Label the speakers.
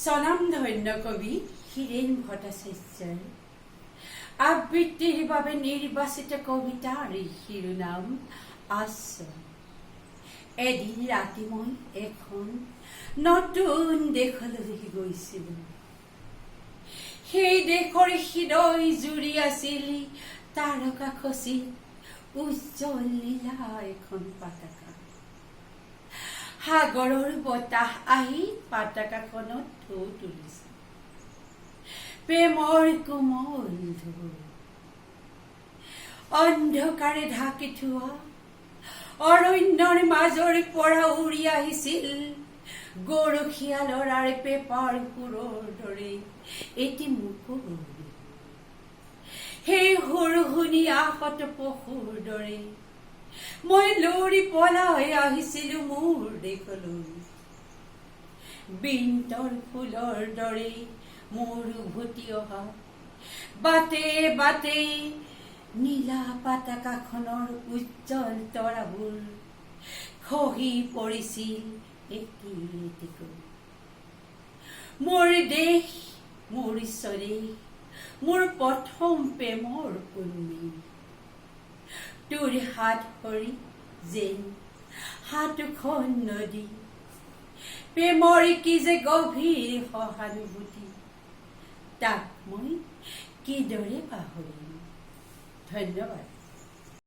Speaker 1: স্বনামধন্য কবি হীৰেণ ভট্টাচাৰ্যৰ আবৃত্তিৰ বাবে নিৰ্বাচিত কবিতাৰ শিৰোনাম আশ্ৰম। এদিন ৰাতি মই এখন নতুন দেশলৈ গৈছিলো। সেই দেশৰ হৃদয় জুৰি আছিল তাৰকা খচিত উজ্জ্বল নীলা এখন পতাকা। সাগৰৰ বতাহ আহি পতাকাখনত ঢৌ তুলিছে প্ৰেমৰ কোমল ঢৌ। অন্ধকাৰে ঢাকি থোৱা অৰণ্যৰ মাজৰ পৰা উৰি আহিছিল গৰখীয়ালৰ আৰু পেপাৰ সুৰৰ দৰে এটি মুকুৰ। সেই সুৰ শুনি আহত পশুৰ দৰে মই লৰি পলাই আহিছিলো মোৰ দেশলৈ। বিন্তৰ ফুলৰ দৰে মোৰ উভতি অহা বাটে বাটে নীলা পতাকাখনৰ উজ্জ্বল তৰাবোৰ খহি পৰিছিল এটি এটিকৈ। মোৰ দেশ, মোৰ স্বদেশ, মোৰ প্ৰথম প্ৰেমৰ ভূমি। তোৰ হাত ভৰি যেন হাতখন নদী। প্ৰেমৰ কি যে গভীৰ সহানুভূতি, তাক মই কিদৰে পাহৰিম। ধন্যবাদ।